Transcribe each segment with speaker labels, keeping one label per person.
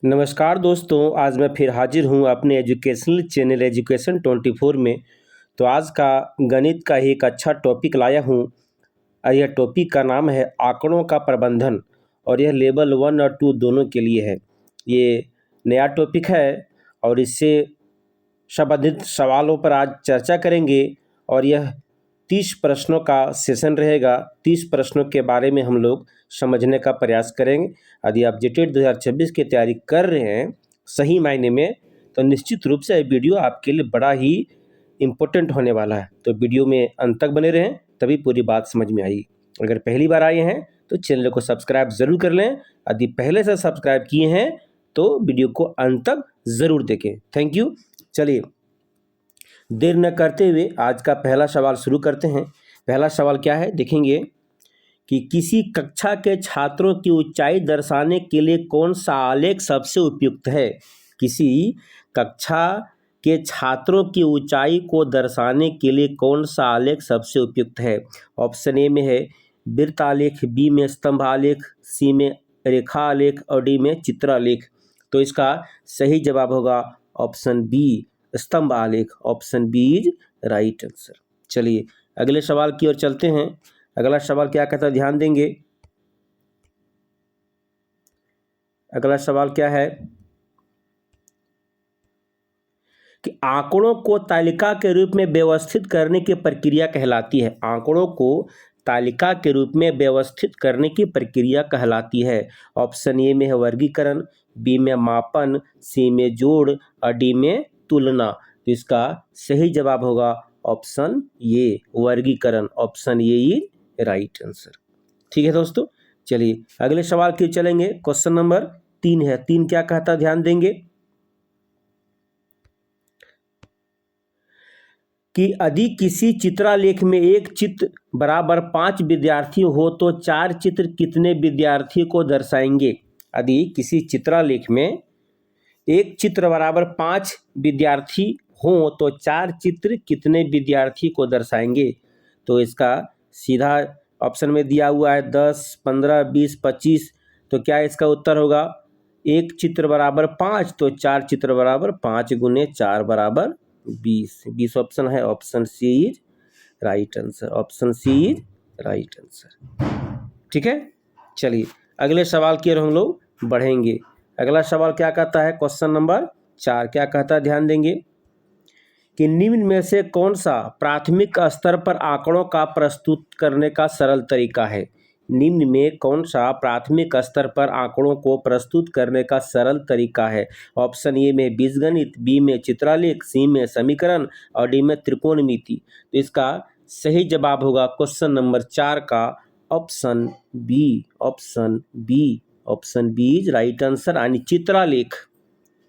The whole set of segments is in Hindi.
Speaker 1: नमस्कार दोस्तों, आज मैं फिर हाजिर हूँ अपने एजुकेशनल चैनल एजुकेशन 24 में। तो आज का गणित का ही एक अच्छा टॉपिक लाया हूँ और यह टॉपिक का नाम है आंकड़ों का प्रबंधन और यह लेवल 1 और 2 दोनों के लिए है। ये नया टॉपिक है और इससे संबंधित सवालों पर आज चर्चा करेंगे और यह 30 प्रश्नों का सेशन रहेगा। 30 प्रश्नों के बारे में हम लोग समझने का प्रयास करेंगे। यदि आप जेटेट 2026 की तैयारी कर रहे हैं सही मायने में, तो निश्चित रूप से ये वीडियो आपके लिए बड़ा ही इम्पोर्टेंट होने वाला है। तो वीडियो में अंत तक बने रहें, तभी पूरी बात समझ में आएगी। अगर पहली बार आए हैं तो चैनल को सब्सक्राइब ज़रूर कर लें। यदि पहले से सब्सक्राइब किए हैं तो वीडियो को अंत तक ज़रूर देखें। Thank you. चलिए देर न करते हुए आज का पहला सवाल शुरू करते हैं। पहला सवाल क्या है देखेंगे कि किसी कक्षा के छात्रों की ऊंचाई दर्शाने के लिए कौन सा आलेख सबसे उपयुक्त है। किसी कक्षा के छात्रों की ऊंचाई को दर्शाने के लिए कौन सा आलेख सबसे उपयुक्त है। ऑप्शन ए में है वृत्त आलेख, बी में स्तंभ आलेख, सी में रेखा आलेख और डी में चित्रालेख। तो इसका सही जवाब होगा ऑप्शन बी, स्तंभ आलेख। Option B is right answer. चलिए अगले सवाल की ओर चलते हैं। अगला सवाल क्या कहता है, ध्यान देंगे। अगला सवाल क्या है कि आंकड़ों को तालिका के रूप में व्यवस्थित करने की प्रक्रिया कहलाती है। आंकड़ों को तालिका के रूप में व्यवस्थित करने की प्रक्रिया कहलाती है। ऑप्शन ए में है वर्गीकरण, बी में मापन, सी में जोड़ और डी में तुलना। तो इसका सही जवाब होगा ऑप्शन ए, वर्गीकरण। Option A is right answer. ठीक है दोस्तों, चलिए अगले सवाल की चलेंगे। क्वेश्चन नंबर 3 है। 3 क्या कहता है, ध्यान देंगे कि यदि किसी चित्रालेख में एक चित्र बराबर 5 विद्यार्थी हो तो 4 चित्र कितने विद्यार्थी को दर्शाएंगे। यदि किसी चित्रालेख में एक चित्र बराबर 5 विद्यार्थी हो तो 4 चित्र कितने विद्यार्थी को दर्शाएंगे। तो इसका सीधा ऑप्शन में दिया हुआ है 10, 15, 20, 25। तो क्या इसका उत्तर होगा, एक चित्र बराबर 5 तो 4 चित्र बराबर 5 गुने 4 बराबर 20। 20 ऑप्शन है। Option C is right answer. Option C is right answer. ठीक है, चलिए अगले सवाल की ओर हम लोग बढ़ेंगे। अगला सवाल क्या कहता है, क्वेश्चन नंबर 4 क्या कहता है, ध्यान देंगे कि निम्न में से कौन सा प्राथमिक स्तर पर आंकड़ों का प्रस्तुत करने का सरल तरीका है। निम्न में कौन सा प्राथमिक स्तर पर आंकड़ों को प्रस्तुत करने का सरल तरीका है। ऑप्शन ए में बीजगणित, बी में चित्रालेख, सी में समीकरण और डी में त्रिकोणमिति। तो इसका सही जवाब होगा क्वेश्चन नंबर 4 का option B. Option B, option B is right answer, यानी चित्रालेख।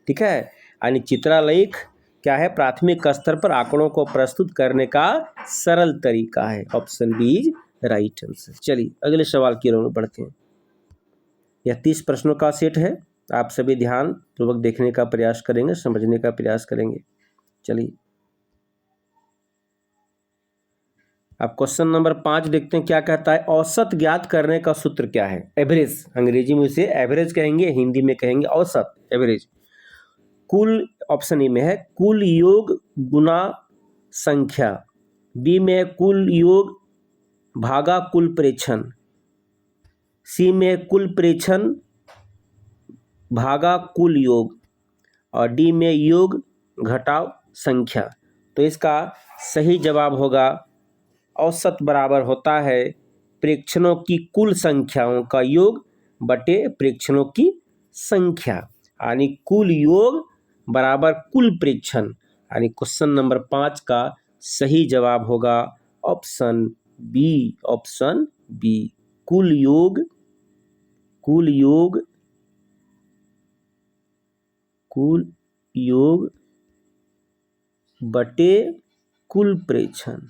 Speaker 1: ठीक है, यानी चित्रालेख क्या है, प्राथमिक स्तर पर आंकड़ों को प्रस्तुत करने का सरल तरीका है। Option B is right answer. चलिए अगले सवाल की ओर बढ़ते हैं। यह 30 प्रश्नों का सेट है। आप सभी ध्यान पूर्वक देखने का प्रयास करेंगे, समझने का प्रयास करेंगे। चलिए अब क्वेश्चन नंबर 5 देखते हैं क्या कहता है। औसत ज्ञात करने का सूत्र क्या है। एवरेज, अंग्रेजी में इसे एवरेज कहेंगे, हिंदी में कहेंगे औसत, एवरेज। कुल ऑप्शन ए में है कुल योग गुना संख्या, बी में कुल योग भागा कुल प्रेक्षण, सी में कुल प्रेक्षण भागा कुल योग और डी में योग घटाव संख्या। तो इसका सही जवाब होगा औसत बराबर होता है प्रेक्षणों की कुल संख्याओं का योग बटे प्रेक्षणों की संख्या, यानी कुल योग बराबर कुल प्रेक्षण। यानी क्वेश्चन नंबर 5 का सही जवाब होगा ऑप्शन बी। ऑप्शन बी, कुल योग, कुल योग, कुल योग बटे कुल प्रेक्षण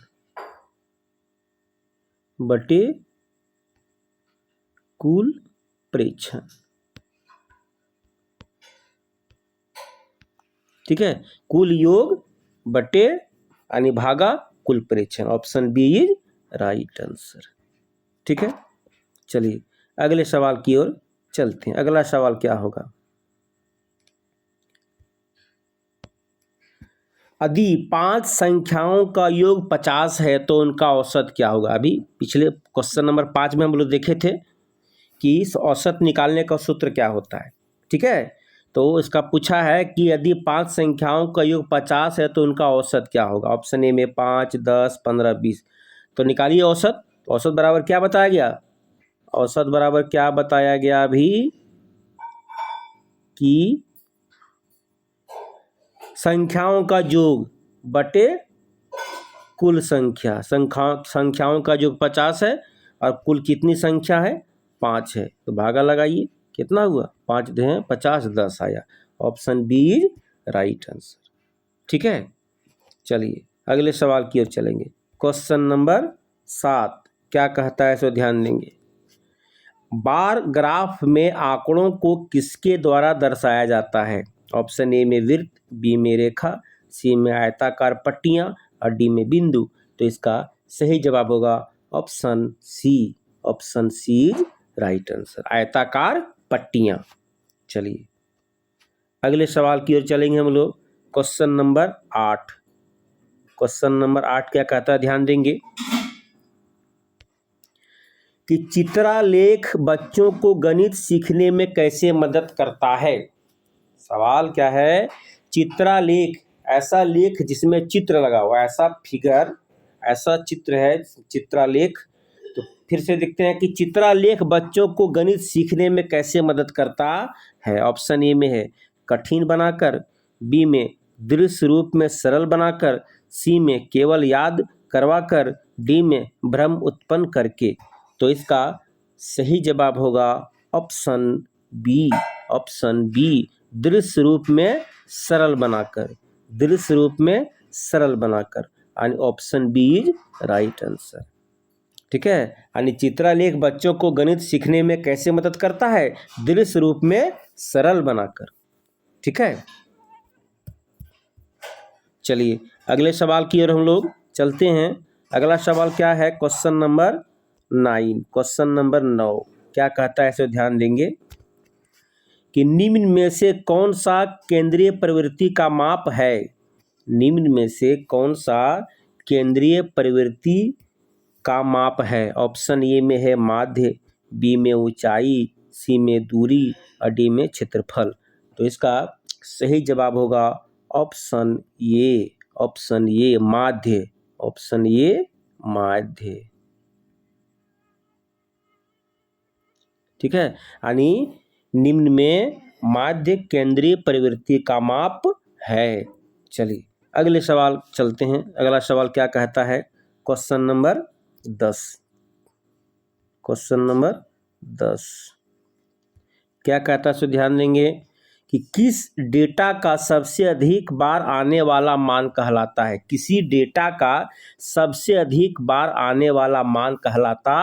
Speaker 1: बटे कुल प्रेक्षण। ठीक है, कुल योग बटे यानी भागा कुल प्रेक्षण। Option B is right answer. ठीक है, चलिए अगले सवाल की ओर चलते हैं। अगला सवाल क्या होगा, यदि 5 संख्याओं का योग 50 है तो उनका औसत क्या होगा। अभी पिछले क्वेश्चन नंबर 5 में हम लोग देखे थे कि इस औसत निकालने का सूत्र क्या होता है। ठीक है, तो इसका पूछा है कि यदि 5 संख्याओं का योग 50 है तो उनका औसत क्या होगा। ऑप्शन ए में 5, 10, 15, 20। तो निकालिए औसत। औसत बराबर क्या बताया गया। औसत बराबर क्या बताया गया अभी कि संख्याओं का योग बटे कुल संख्याओं का योग 50 है और कुल कितनी संख्या है 5 है। तो भागा लगाइए, कितना हुआ 5 × 50, 10 आया। Option B is right answer. ठीक है, चलिए अगले सवाल की ओर चलेंगे। क्वेश्चन नंबर 7 क्या कहता है, सो ध्यान देंगे। बार ग्राफ में आंकड़ों को किसके द्वारा दर्शाया जाता है। ऑप्शन ए में वृत्त, बी में रेखा, सी में आयताकार पट्टियां और डी में बिंदु। तो इसका सही जवाब होगा option C. Option C is right answer, आयताकार पट्टियां। चलिए अगले सवाल की ओर चलेंगे हम लोग। Question number 8। क्वेश्चन नंबर 8 क्या कहता है, ध्यान देंगे कि चित्रालेख बच्चों को गणित सीखने में कैसे मदद करता है। सवाल क्या है, चित्रालेख ऐसा लेख जिसमें चित्र लगा हुआ, ऐसा फिगर, ऐसा चित्र है चित्रालेख। तो फिर से देखते हैं कि चित्रालेख बच्चों को गणित सीखने में कैसे मदद करता है। ऑप्शन ए में है कठिन बनाकर, बी में दृश्य रूप में सरल बनाकर, सी में केवल याद करवाकर, डी में भ्रम उत्पन्न करके। तो इसका सही जवाब होगा ऑप्शन बी। ऑप्शन बी, दृश्य रूप में सरल बनाकर। दृश्य रूप में सरल बनाकर, यानी option B is right answer. ठीक है, यानी चित्रालेख बच्चों को गणित सीखने में कैसे मदद करता है, दृश्य रूप में सरल बनाकर। ठीक है, चलिए अगले सवाल की ओर हम लोग चलते हैं। अगला सवाल क्या है, क्वेश्चन नंबर 9। क्वेश्चन नंबर 9 क्या कहता है, इसे ध्यान देंगे कि निम्न में से कौन सा केंद्रीय प्रवृत्ति का माप है। निम्न में से कौन सा केंद्रीय प्रवृत्ति का माप है। ऑप्शन ए में है माध्य, बी में ऊंचाई, सी में दूरी और डी में क्षेत्रफल। तो इसका सही जवाब होगा ऑप्शन ए। ऑप्शन ए माध्य। ऑप्शन ए माध्य। ठीक है, यानी निम्न में माध्य केंद्रीय प्रवृत्ति का माप है। चलिए अगले सवाल चलते हैं। अगला सवाल क्या कहता है, क्वेश्चन नंबर 10। क्वेश्चन नंबर 10 क्या कहता है, सो ध्यान देंगे कि किस डेटा का सबसे अधिक बार आने वाला मान कहलाता है। किसी डेटा का सबसे अधिक बार आने वाला मान कहलाता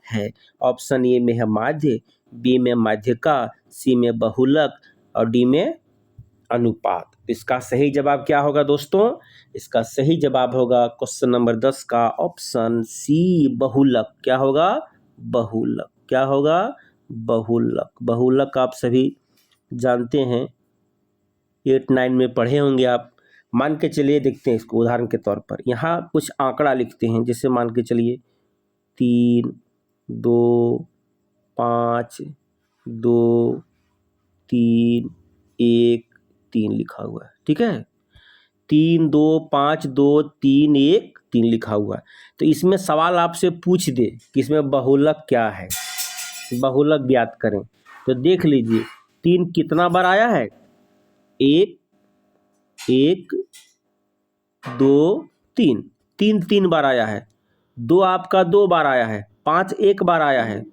Speaker 1: है। ऑप्शन ए में है माध्य, बी में माध्यिका, सी में बहुलक और डी में अनुपात। इसका सही जवाब क्या होगा दोस्तों, इसका सही जवाब होगा क्वेश्चन नंबर 10 का ऑप्शन सी बहुलक। क्या होगा, बहुलक। क्या होगा, बहुलक। बहुलक आप सभी जानते हैं, 8-9 में पढ़े होंगे आप। मान के चलिए देखते हैं इसको उदाहरण के तौर पर। यहाँ कुछ आंकड़ा लिखते हैं, जैसे मान के चलिए 3, 2, 5, 2, 3, 1, 3 लिखा हुआ है। ठीक है, 3, 2, 5, 2, 3, 1, 3 लिखा हुआ है। तो इसमें सवाल आपसे पूछ दे कि इसमें बहुलक क्या है, बहुलक ज्ञात करें। तो देख लीजिए 3 कितना बार आया है, 1, 1, 2, 3, 3 बार आया है। 2 आपका 2 बार आया है, 5 1 बार आया है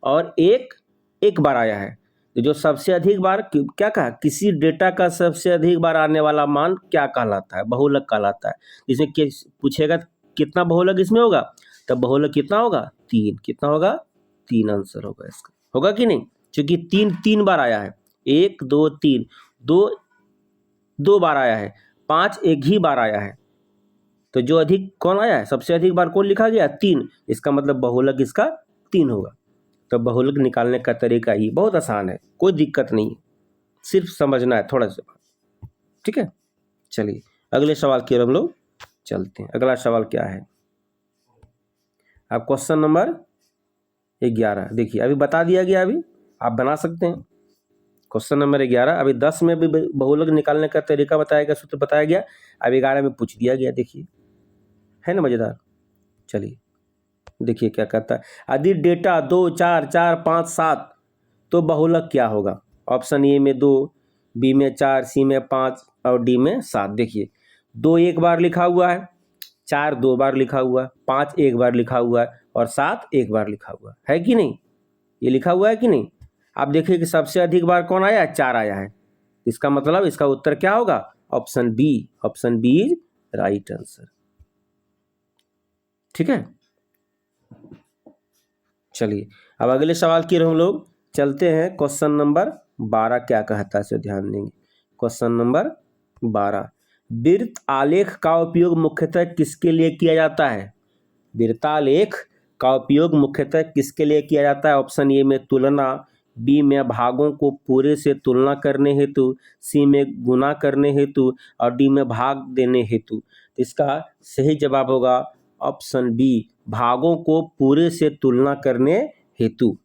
Speaker 1: और 1 1 बार आया है। तो जो सबसे अधिक बार क्या कहा, किसी डेटा का सबसे अधिक बार आने वाला मान क्या कहलाता है, बहुलक कहलाता है। इसमें पूछेगा कितना बहुलक इसमें होगा, तब बहुलक कितना होगा, 3। कितना होगा, 3 आंसर होगा इसका। होगा कि नहीं, क्योंकि 3 बार आया है। 1 2 3, 2 बार आया है, 5 1 ही बार आया है। तो जो अधिक कौन आया है, सबसे अधिक बार कौन लिखा गया, 3। इसका मतलब बहुलक इसका 3 होगा। तो बहुलक निकालने का तरीका ही बहुत आसान है, कोई दिक्कत नहीं है, सिर्फ समझना है थोड़ा सा। ठीक है, चलिए अगले सवाल की ओर हम लोग चलते हैं। अगला सवाल क्या है? अब क्वेश्चन नंबर 11 देखिए, अभी बता दिया गया, अभी आप बना सकते हैं। क्वेश्चन नंबर 11, अभी 10 में भी बहुलक निकालने का तरीका बताया गया, सूत्र बताया गया, अब 11 में पूछ दिया गया। देखिए, है ना मजेदार। चलिए देखिए क्या कहता है। यदि डेटा 2, 4, 4, 5, 7 तो बहुलक क्या होगा? ऑप्शन ए में 2, बी में 4, सी में 5 और डी में 7। देखिए 2 एक बार लिखा हुआ है, 4 2 बार लिखा हुआ है, 5 एक बार लिखा हुआ है और 7 एक बार लिखा हुआ है कि नहीं? ये लिखा हुआ है कि नहीं? आप देखिए कि सबसे अधिक बार कौन आया है? 4 आया है। इसका मतलब इसका उत्तर क्या होगा? Option B. Option B is right answer. ठीक है, चलिए अब अगले सवाल की हम लोग चलते हैं। क्वेश्चन नंबर 12 क्या कहता है, इसे ध्यान देंगे। क्वेश्चन नंबर 12, वृत्त आलेख का उपयोग मुख्यतः किसके लिए किया जाता है? वृत्तालेख का उपयोग मुख्यतः किसके लिए किया जाता है? ऑप्शन ए में तुलना, बी में भागों को पूरे से तुलना करने हेतु, सी में गुना करने हेतु और डी में भाग देने हेतु। इसका सही जवाब होगा ऑप्शन बी, भागों को पूरे से तुलना करने हेतु।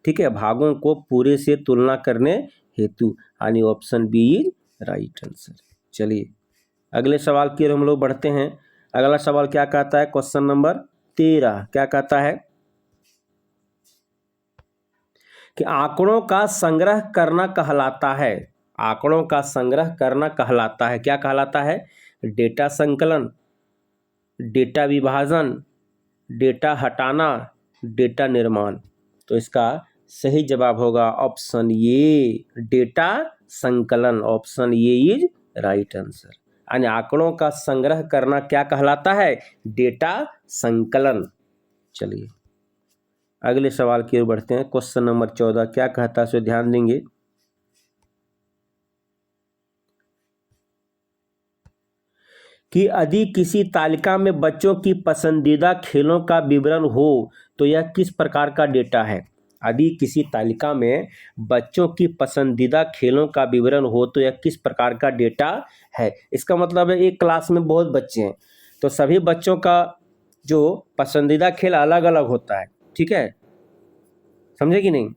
Speaker 1: ठीक है, भागों को पूरे से तुलना करने हेतु, यानी option B is right answer. चलिए अगले सवाल की ओर हम लोग बढ़ते हैं। अगला सवाल क्या कहता है? क्वेश्चन नंबर 13 क्या कहता है कि आंकड़ों का संग्रह करना कहलाता है। आंकड़ों का संग्रह करना कहलाता है, क्या कहलाता है? डेटा संकलन, डेटा विभाजन, डेटा हटाना, डेटा निर्माण। तो इसका सही जवाब होगा ऑप्शन ए, डेटा संकलन। Option A is right answer. यानी आंकड़ों का संग्रह करना क्या कहलाता है? डेटा संकलन। चलिए अगले सवाल की ओर बढ़ते हैं। क्वेश्चन नंबर 14 क्या कहता है, इसे ध्यान देंगे। कि यदि किसी तालिका में बच्चों की पसंदीदा खेलों का विवरण हो तो यह किस प्रकार का डेटा है? यदि किसी तालिका में बच्चों की पसंदीदा खेलों का विवरण हो तो यह किस प्रकार का डेटा है? इसका मतलब है एक क्लास में बहुत बच्चे हैं तो सभी बच्चों का जो पसंदीदा खेल अलग अलग होता है। ठीक है, समझे कि नहीं?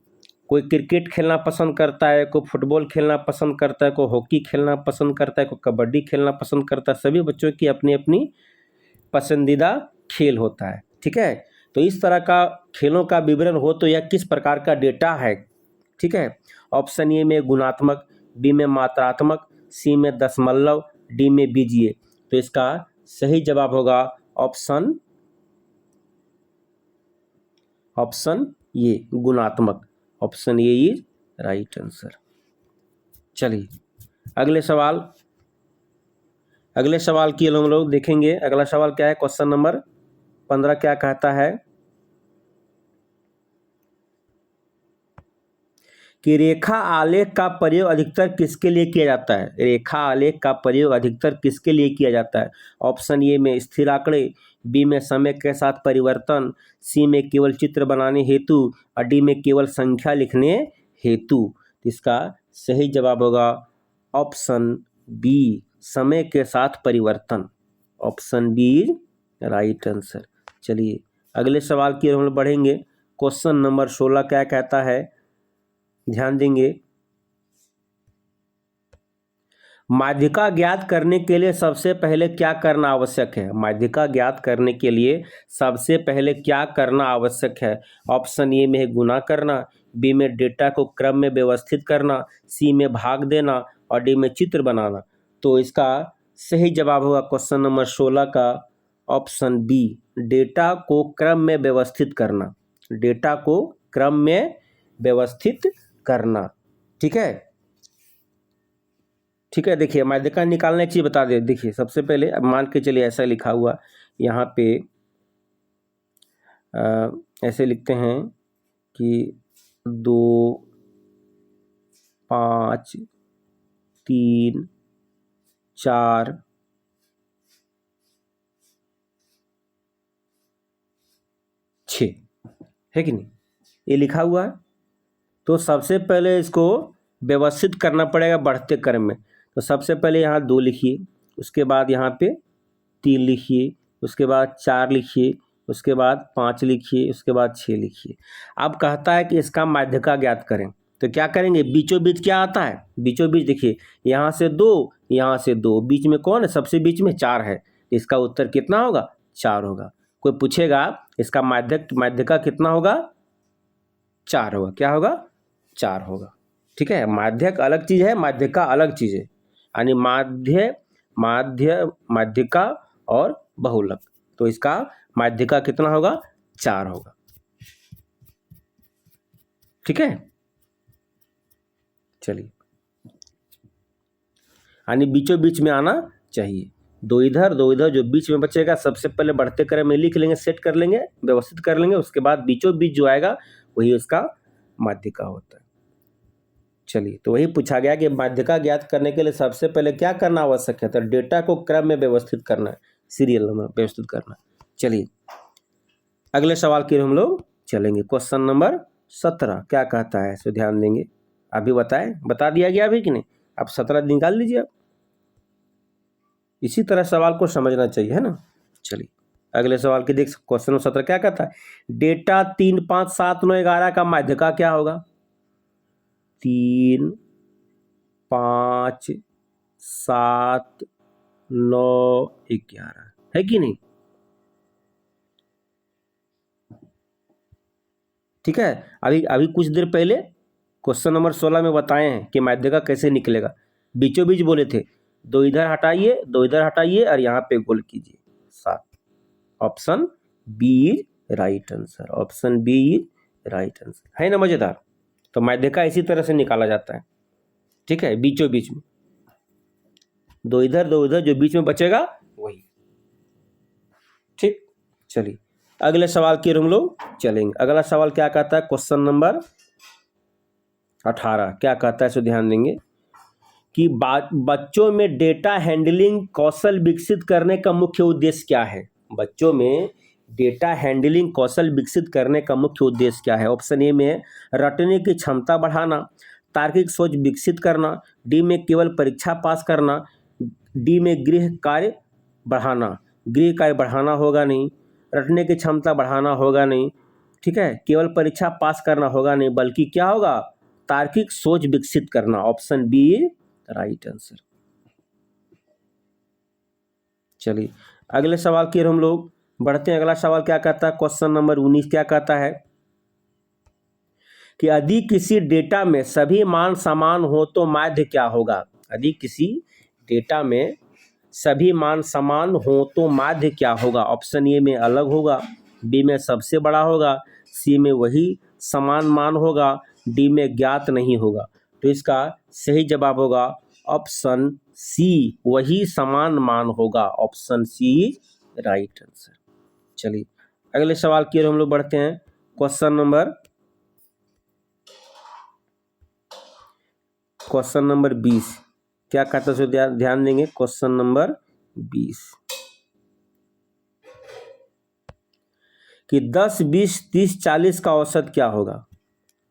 Speaker 1: कोई क्रिकेट खेलना पसंद करता है, कोई फुटबॉल खेलना पसंद करता है, कोई हॉकी खेलना पसंद करता है, कोई कबड्डी खेलना पसंद करता है। सभी बच्चों की अपनी अपनी पसंदीदा खेल होता है। ठीक है, तो इस तरह का खेलों का विवरण हो तो यह किस प्रकार का डेटा है? ठीक है, ऑप्शन ए में गुणात्मक, बी में मात्रात्मक, सी में दशमलव, डी में बीजीय। तो इसका सही जवाब होगा ऑप्शन ये, गुणात्मक। Option A is right answer. चलिए अगले सवाल की हम लोग देखेंगे। अगला सवाल क्या है? क्वेश्चन नंबर 15 क्या कहता है कि रेखा आलेख का प्रयोग अधिकतर किसके लिए किया जाता है? रेखा आलेख का प्रयोग अधिकतर किसके लिए किया जाता है? ऑप्शन ए में स्थिर आंकड़े, बी में समय के साथ परिवर्तन, सी में केवल चित्र बनाने हेतु और डी में केवल संख्या लिखने हेतु। इसका सही जवाब होगा ऑप्शन बी, समय के साथ परिवर्तन। Option B is right answer. चलिए अगले सवाल की ओर हम बढ़ेंगे। क्वेश्चन नंबर 16 क्या कहता है, ध्यान देंगे। माध्यिका ज्ञात करने के लिए सबसे पहले क्या करना आवश्यक है? माध्यिका ज्ञात करने के लिए सबसे पहले क्या करना आवश्यक है? ऑप्शन ए में है गुणा करना, बी में डेटा को क्रम में व्यवस्थित करना, सी में भाग देना और डी में चित्र बनाना। तो इसका सही जवाब होगा क्वेश्चन नंबर 16 का ऑप्शन बी, डेटा को क्रम में व्यवस्थित करना। डेटा को क्रम में व्यवस्थित करना। ठीक है, ठीक है। देखिए माध्यिका निकालने की चीज़ बता दे। देखिए सबसे पहले अब मान के चलिए ऐसा लिखा हुआ यहाँ पे ऐसे लिखते हैं कि 2, 5, 3, 4, 6 है कि नहीं? ये लिखा हुआ है। तो सबसे पहले इसको व्यवस्थित करना पड़ेगा बढ़ते क्रम में। तो सबसे पहले यहाँ 2 लिखिए, उसके बाद यहाँ पे 3 लिखिए, उसके बाद 4 लिखिए, उसके बाद 5 लिखिए, उसके बाद 6 लिखिए। अब कहता है कि इसका माध्यिका ज्ञात करें, तो क्या करेंगे, बीचों बीच क्या आता है, बीचों बीच देखिए यहाँ से 2, यहाँ से 2, बीच में कौन है, सबसे बीच में 4 है, इसका उत्तर कितना होगा, 4 होगा। कोई पूछेगा इसका माध्यिका कितना होगा, 4 होगा। क्या होगा, 4 होगा। ठीक है, माध्यक अलग चीज है, माध्यिका अलग चीज है, यानी माध्यिका और बहुलक। तो इसका माध्यिका कितना होगा, 4 होगा। ठीक है, चलिए, यानी बीचों बीच में आना चाहिए। दो इधर जो बीच में बचेगा सबसे पहले बढ़ते क्रम में लिख लेंगे, सेट कर लेंगे, व्यवस्थित कर लेंगे, उसके बाद बीचों बीच जो आएगा वही उसका माध्यिका होता है। चलिए, तो वही पूछा गया कि माध्यिका ज्ञात करने के लिए सबसे पहले क्या करना आवश्यक है, तो डेटा को क्रम में व्यवस्थित करना है, सीरियल नंबर व्यवस्थित करना है। चलिए, अगले सवाल की हम लोग चलेंगे। क्वेश्चन नंबर 17 क्या कहता है, सो ध्यान देंगे। अभी बता दिया गया अभी कि नहीं, आप 17 निकाल लीजिए। आप इसी तरह सवाल को समझना चाहिए, है ना। चलिए, अगले सवाल की देख, क्वेश्चन नंबर 17 क्या कहता है, डेटा 3, 5, 7, 9, 11 का माध्यिका क्या होगा। 3, 5, 7, 9, 11 है कि नहीं। ठीक है, अभी कुछ देर पहले क्वेश्चन नंबर 16 में बताए हैं कि माध्यिका कैसे निकलेगा। बीचों बीच बोले थे, 2 इधर हटाइए, 2 इधर हटाइए और यहाँ पे गोल कीजिए, 7। Option B right answer, option B right answer, है ना मजेदार। तो माध्यिका इसी तरह से निकाला जाता है। ठीक है, बीचों बीच में 2 इधर जो बीच में बचेगा वही। ठीक, चलिए अगले सवाल की हम लोग चलेंगे। अगला सवाल क्या कहता है, क्वेश्चन नंबर 18 क्या कहता है, सो ध्यान देंगे कि बच्चों में डेटा हैंडलिंग कौशल विकसित करने का मुख्य उद्देश्य क्या है। बच्चों में डेटा हैंडलिंग कौशल विकसित करने का मुख्य उद्देश्य क्या है। ऑप्शन ए में रटने की क्षमता बढ़ाना, तार्किक सोच विकसित करना, डी में केवल परीक्षा पास करना, डी में गृह कार्य बढ़ाना होगा नहीं, रटने की क्षमता बढ़ाना होगा नहीं, ठीक है, केवल परीक्षा पास करना होगा नहीं, बल्कि क्या होगा, तार्किक सोच विकसित करना। Option B right answer. चलिए अगले सवाल की हम लोग बढ़ते हैं। अगला सवाल क्या कहता है, क्वेश्चन नंबर 19 क्या कहता है कि यदि किसी डेटा में सभी मान समान हो तो माध्य क्या होगा। यदि किसी डेटा में सभी मान समान हो तो माध्य क्या होगा। ऑप्शन ए में अलग होगा, बी में सबसे बड़ा होगा, सी में वही समान मान होगा, डी में ज्ञात नहीं होगा। तो इसका सही जवाब होगा ऑप्शन सी, वही समान मान होगा। Option C right answer. चलिए अगले सवाल की ओर हम लोग बढ़ते हैं। क्वेश्चन नंबर 20 क्या कहता है, ध्यान देंगे। क्वेश्चन नंबर 20 कि 10, 20, 30, 40 का औसत क्या होगा।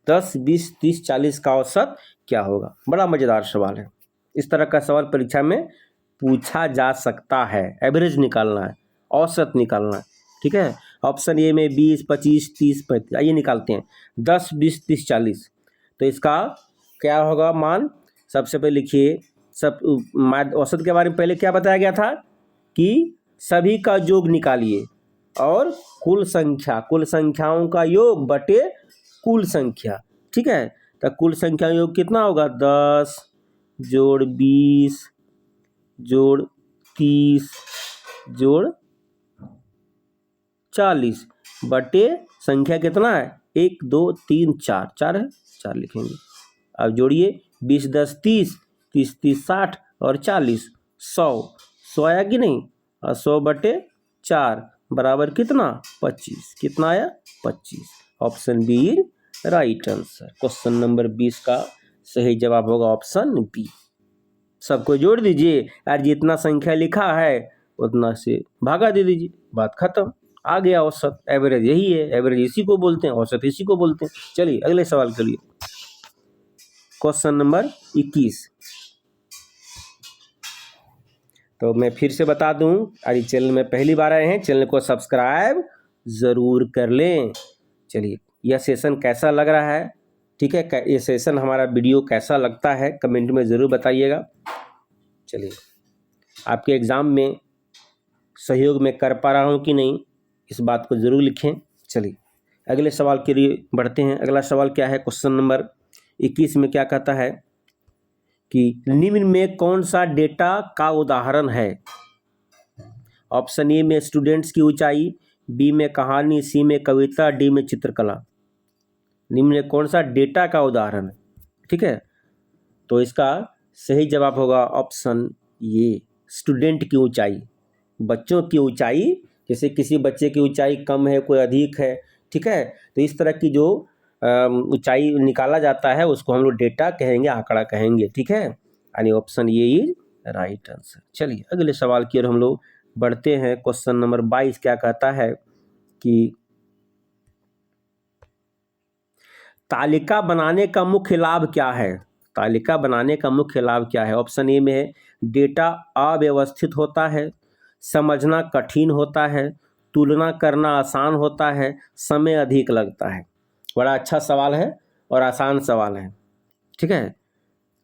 Speaker 1: 10, 20, 30, 40 का औसत क्या होगा। बड़ा मजेदार सवाल है। इस तरह का सवाल परीक्षा में पूछा जा सकता है। एवरेज निकालना है, औसत निकालना है। ठीक है, ऑप्शन ए में 20, 25, 30, 35। आइए निकालते हैं 10, 20, 30, 40। तो इसका क्या होगा मान, सबसे पहले लिखिए। औसत के बारे में पहले क्या बताया गया था कि सभी का योग निकालिए और कुल संख्याओं का योग बटे कुल संख्या। ठीक है, तो कुल संख्या योग कितना होगा, 10 जोड़ 20 जोड़ 30 जोड़ 40 बटे संख्या कितना है, 1, 2, 3, 4, 4 है, 4 लिखेंगे। अब जोड़िए 20, 10, 30, 30, 30, 60 और 40, 100 आया कि नहीं। और 100 बटे 4 बराबर कितना, 25। कितना आया, 25। Option B right answer. Question number 20 का सही जवाब होगा ऑप्शन बी। सबको जोड़ दीजिए यार, जितना संख्या लिखा है उतना से भागा दे दीजिए, बात खत्म। आ गया औसत। एवरेज यही है, एवरेज इसी को बोलते हैं, औसत इसी को बोलते हैं। चलिए अगले सवाल के लिए। Question number 21। तो मैं फिर से बता दूं, अरे चैनल में पहली बार आए हैं, चैनल को सब्सक्राइब ज़रूर कर लें। चलिए, यह सेशन कैसा लग रहा है, ठीक है, ये सेशन हमारा वीडियो कैसा लगता है कमेंट में ज़रूर बताइएगा। चलिए, आपके एग्ज़ाम में सहयोग में कर पा रहा हूँ कि नहीं, इस बात को ज़रूर लिखें। चलिए अगले सवाल के लिए बढ़ते हैं। अगला सवाल क्या है, क्वेश्चन नंबर 21 में क्या कहता है कि निम्न में कौन सा डेटा का उदाहरण है। ऑप्शन ए में स्टूडेंट्स की ऊंचाई, बी में कहानी, सी में कविता, डी में चित्रकला। निम्न में कौन सा डेटा का उदाहरण है, ठीक है। तो इसका सही जवाब होगा ऑप्शन ए, स्टूडेंट की ऊंचाई, बच्चों की ऊंचाई। जैसे किसी बच्चे की ऊंचाई कम है, कोई अधिक है, ठीक है, तो इस तरह की जो ऊंचाई निकाला जाता है उसको हम लोग डेटा कहेंगे, आंकड़ा कहेंगे, ठीक है। यानी option A is right answer. चलिए अगले सवाल की ओर हम लोग बढ़ते हैं। क्वेश्चन नंबर 22 क्या कहता है कि तालिका बनाने का मुख्य लाभ क्या है। तालिका बनाने का मुख्य लाभ क्या है। ऑप्शन ए में है डेटा अव्यवस्थित होता है, समझना कठिन होता है, तुलना करना आसान होता है, समय अधिक लगता है। बड़ा अच्छा सवाल है और आसान सवाल है, ठीक है।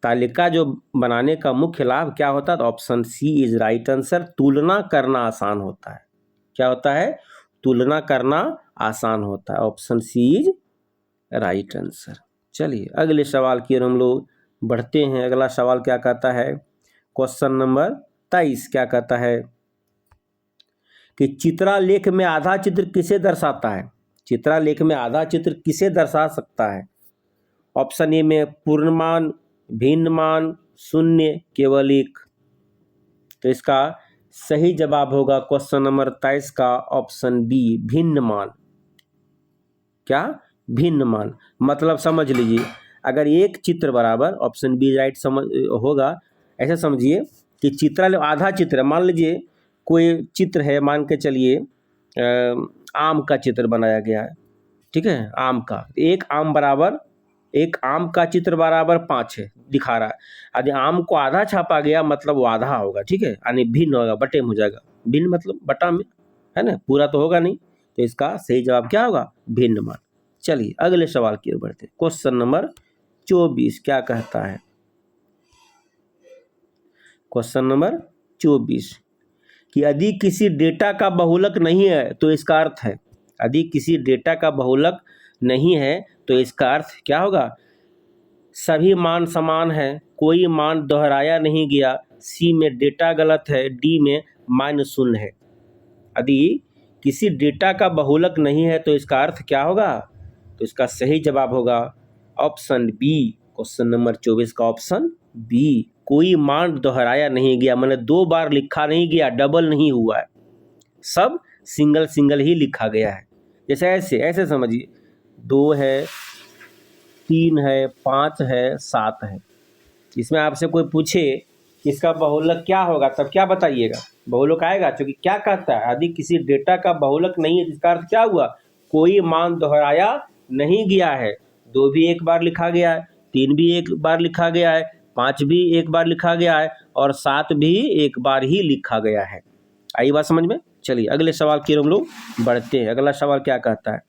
Speaker 1: तालिका जो बनाने का मुख्य लाभ क्या होता है, तो option C is right answer, तुलना करना आसान होता है। क्या होता है, तुलना करना आसान होता है। Option C is right answer. चलिए अगले सवाल की ओर हम लोग बढ़ते हैं। अगला सवाल क्या कहता है, क्वेश्चन नंबर 23 क्या कहता है कि चित्रालेख में आधा चित्र किसे दर्शाता है। चित्रालेख में आधा चित्र किसे दर्शा सकता है। ऑप्शन ए में पूर्णमान, भिन्नमान, शून्य, केवल एक। तो इसका सही जवाब होगा क्वेश्चन नंबर 23 का ऑप्शन बी, भिन्नमान। क्या, भिन्नमान। मतलब समझ लीजिए, अगर एक चित्र बराबर, ऑप्शन बी राइट समझ होगा। ऐसे समझिए कि चित्र आधा चित्र, मान लीजिए कोई चित्र है, मान के चलिए आम का चित्र बनाया गया है, ठीक है, आम का। एक आम बराबर, एक आम का चित्र बराबर 5 है, दिखा रहा है। यदि आम को आधा छापा गया मतलब वो आधा होगा, ठीक है, यानी भिन्न होगा, बटे में हो जाएगा। भिन्न मतलब बटा में, है ना, पूरा तो होगा नहीं। तो इसका सही जवाब क्या होगा, भिन्नमान। चलिए अगले सवाल की ओर बढ़ते हैं। क्वेश्चन नंबर 24 क्या कहता है। क्वेश्चन नंबर 24 कि यदि किसी डेटा का बहुलक नहीं है तो इसका अर्थ है, यदि किसी डेटा का बहुलक नहीं है तो इसका अर्थ क्या होगा। सभी मान समान है, कोई मान दोहराया नहीं गया, सी में डेटा गलत है, डी में मान शून्य है। यदि किसी डेटा का बहुलक नहीं है तो इसका अर्थ क्या होगा, तो इसका सही जवाब होगा ऑप्शन बी, क्वेश्चन नंबर 24 का ऑप्शन बी, कोई मान दोहराया नहीं गया, मैंने 2 बार लिखा नहीं गया, डबल नहीं हुआ है, सब सिंगल सिंगल ही लिखा गया है। जैसे ऐसे समझिए, 2 है, 3 है, 5 है, 7 है। इसमें आपसे कोई पूछे इसका बहुलक क्या होगा, तब क्या बताइएगा, बहुलक आएगा। क्योंकि क्या कहता है, यदि किसी डेटा का बहुलक नहीं है जिसका अर्थ क्या हुआ, कोई मान दोहराया नहीं गया है। 2 भी एक बार लिखा गया है, 3 भी एक बार लिखा गया है, 5 भी एक बार लिखा गया है और 7 भी एक बार ही लिखा गया है। आई बात समझ में। चलिए अगले सवाल की हम लोग बढ़ते हैं। अगला सवाल क्या कहता है,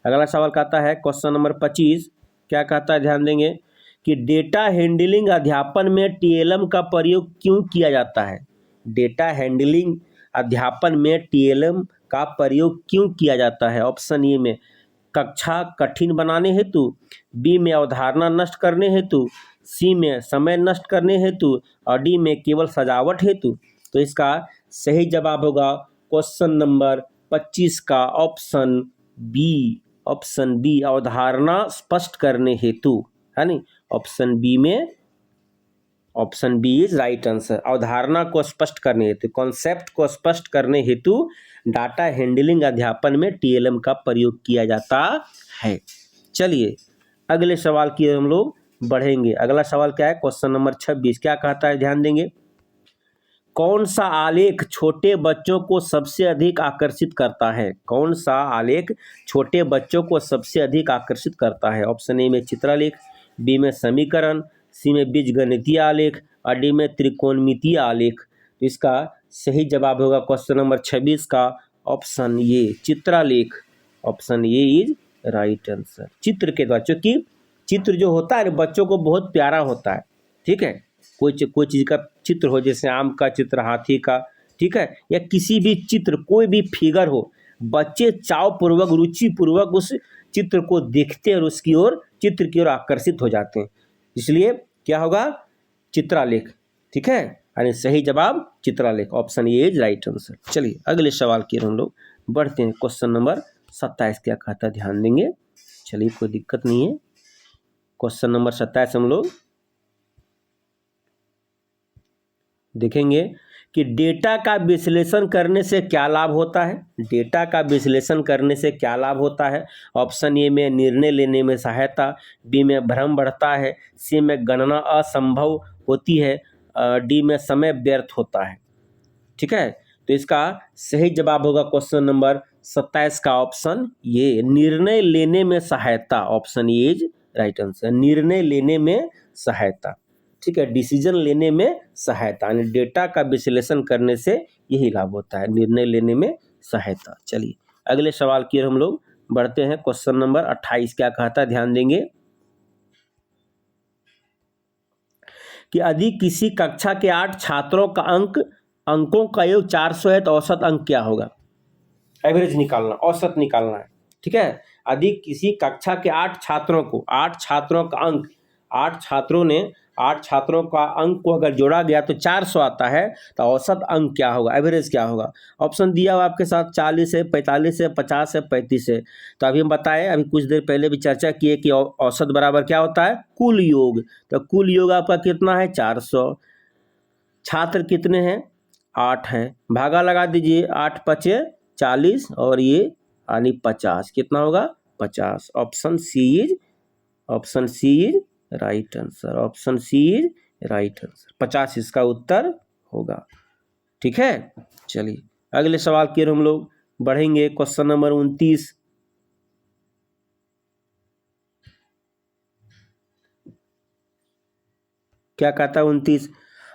Speaker 1: अगला सवाल कहता है क्वेश्चन नंबर 25 क्या कहता है, ध्यान देंगे कि डेटा हैंडलिंग अध्यापन में टीएलएम का प्रयोग क्यों किया जाता है। डेटा हैंडलिंग अध्यापन में टीएलएम का प्रयोग क्यों किया जाता है। ऑप्शन ए में कक्षा कठिन बनाने हेतु, बी में अवधारणा नष्ट करने हेतु, सी में समय नष्ट करने हेतु और डी में केवल सजावट हेतु। तो इसका सही जवाब होगा क्वेश्चन नंबर 25 का ऑप्शन बी, ऑप्शन बी, अवधारणा स्पष्ट करने हेतु, है नी। ऑप्शन बी में, option B is right answer. अवधारणा को स्पष्ट करने हेतु, कॉन्सेप्ट को स्पष्ट करने हेतु डाटा हैंडलिंग अध्यापन में टीएलएम का प्रयोग किया जाता है। चलिए अगले सवाल की हम लोग बढ़ेंगे। अगला सवाल क्या है, क्वेश्चन नंबर 26 क्या कहता है, ध्यान देंगे। कौन सा आलेख छोटे बच्चों को सबसे अधिक आकर्षित करता है। कौन सा आलेख छोटे बच्चों को सबसे अधिक आकर्षित करता है। ऑप्शन ए में चित्रालेख, बी में समीकरण, सी में बीजगणितीय आलेख और डी में त्रिकोणमितीय आलेख। तो इसका सही जवाब होगा क्वेश्चन नंबर 26 का ऑप्शन ये चित्रालेख। ऑप्शन ये इज राइट आंसर। चित्र के द्वारा, क्योंकि चित्र जो होता है बच्चों को बहुत प्यारा होता है, ठीक है। कोई चीज़ का चित्र हो, जैसे आम का चित्र, हाथी का, ठीक है, या किसी भी चित्र, कोई भी फिगर हो, बच्चे चाव पूर्वक, रुचि पूर्वक उस चित्र को देखते हैं और उसकी ओर, चित्र की ओर आकर्षित हो जाते हैं। इसलिए क्या होगा, चित्रालेख, ठीक है। यानी सही जवाब चित्रालेख, option A is right answer. चलिए अगले सवाल की हम लोग बढ़ते हैं। क्वेश्चन नंबर 27 क्या कहता है, ध्यान देंगे। चलिए कोई दिक्कत नहीं है। क्वेश्चन नंबर 27 हम लोग देखेंगे कि डेटा का विश्लेषण करने से क्या लाभ होता है। डेटा का विश्लेषण करने से क्या लाभ होता है। ऑप्शन ए में निर्णय लेने में सहायता, बी में भ्रम बढ़ता है, सी में गणना असंभव होती है, डी में समय व्यर्थ होता है, ठीक है। तो इसका सही जवाब होगा क्वेश्चन नंबर 27 का ऑप्शन ये, निर्णय लेने में सहायता। Option A is right answer. निर्णय लेने में सहायता, ठीक है, डिसीजन लेने में सहायता, यानी डेटा का विश्लेषण करने से यही लाभ होता है, निर्णय लेने में सहायता। चलिए अगले सवाल की ओर हम लोग बढ़ते हैं। क्वेश्चन नंबर 28 क्या कहता है, ध्यान देंगे कि यदि किसी कक्षा के 8 छात्रों का अंकों का योग 400 है तो औसत अंक क्या होगा। एवरेज निकालना, औसत निकालना है, ठीक है। यदि किसी कक्षा के 8 छात्रों को, 8 छात्रों का अंक, 8 छात्रों का अंक को अगर जोड़ा गया तो 400 आता है, तो औसत अंक क्या होगा, एवरेज क्या होगा। ऑप्शन दिया हुआ आपके साथ 40 है, 45 है, 50 है, 35 है। तो अभी हम बताएं, अभी कुछ देर पहले भी चर्चा किए कि औसत बराबर क्या होता है, कुल योग। तो कुल योग आपका कितना है, 400। छात्र कितने हैं, 8 हैं, भागा लगा दीजिए, 8 पचे 40 और ये यानी 50, कितना होगा, 50। Option C is right answer. Option C is right answer, 50 इसका उत्तर होगा, ठीक है। चलिए अगले सवाल की ओर हम लोग बढ़ेंगे। क्वेश्चन नंबर 29 क्या कहता है, 29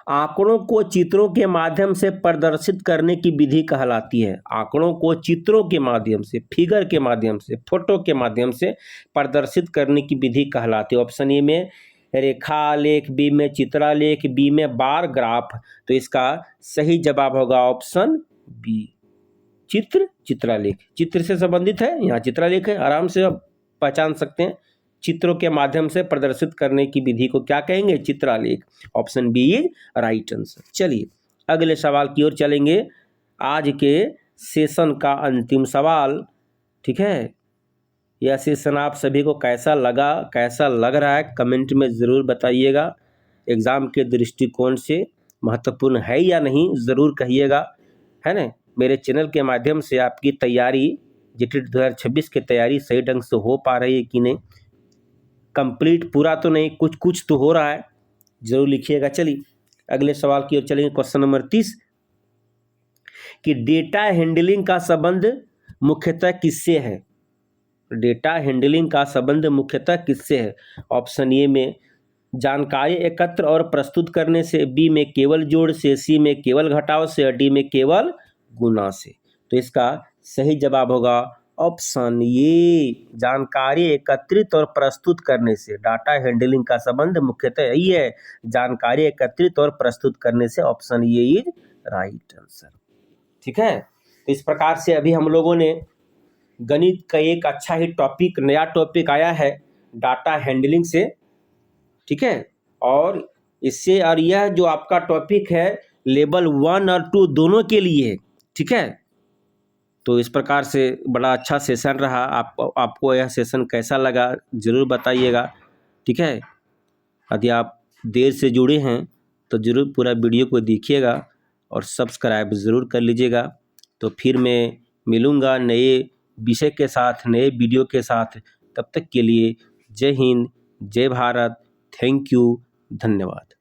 Speaker 1: आंकड़ों को चित्रों के माध्यम से प्रदर्शित करने की विधि कहलाती है। आंकड़ों को चित्रों के माध्यम से, फिगर के माध्यम से, फोटो के माध्यम से प्रदर्शित करने की विधि कहलाती है। ऑप्शन ए में रेखालेख, बी में चित्रालेख, बी में बार ग्राफ। तो इसका सही जवाब होगा ऑप्शन बी, चित्रालेख। चित्र से संबंधित है, यहाँ चित्रालेख है, आराम से आप पहचान सकते हैं। चित्रों के माध्यम से प्रदर्शित करने की विधि को क्या कहेंगे, चित्रालेख। Option B is right answer. चलिए अगले सवाल की ओर चलेंगे। आज के सेशन का अंतिम सवाल, ठीक है। यह सेशन आप सभी को कैसा लगा, कैसा लग रहा है, कमेंट में ज़रूर बताइएगा। एग्ज़ाम के दृष्टिकोण से महत्वपूर्ण है या नहीं, ज़रूर कहिएगा, है ना। मेरे चैनल के माध्यम से आपकी तैयारी, जीटी 2026 की तैयारी सही ढंग से हो पा रही है कि नहीं, कंप्लीट पूरा तो नहीं, कुछ तो हो रहा है, जरूर लिखिएगा। चलिए अगले सवाल की ओर चलेंगे। क्वेश्चन नंबर 30 कि डेटा हैंडलिंग का संबंध मुख्यतः किससे है। डेटा हैंडलिंग का संबंध मुख्यतः किससे है। ऑप्शन ए में जानकारी एकत्र और प्रस्तुत करने से, बी में केवल जोड़ से, सी में केवल घटाव से, डी में केवल गुना से। तो इसका सही जवाब होगा ऑप्शन ये, जानकारी एकत्रित और प्रस्तुत करने से। डाटा हैंडलिंग का संबंध मुख्यतः यही है, जानकारी एकत्रित और प्रस्तुत करने से। ऑप्शन ये इज राइट आंसर, ठीक है। तो इस प्रकार से अभी हम लोगों ने गणित का एक अच्छा ही टॉपिक, नया टॉपिक आया है डाटा हैंडलिंग से, ठीक है। और इससे, और यह जो आपका टॉपिक है लेवल 1 और 2 दोनों के लिए, ठीक है। तो इस प्रकार से बड़ा अच्छा सेशन रहा। आपको यह सेशन कैसा लगा ज़रूर बताइएगा, ठीक है। यदि आप देर से जुड़े हैं तो ज़रूर पूरा वीडियो को देखिएगा और सब्सक्राइब ज़रूर कर लीजिएगा। तो फिर मैं मिलूँगा नए विषय के साथ, नए वीडियो के साथ। तब तक के लिए जय हिंद, जय भारत, थैंक यू, धन्यवाद।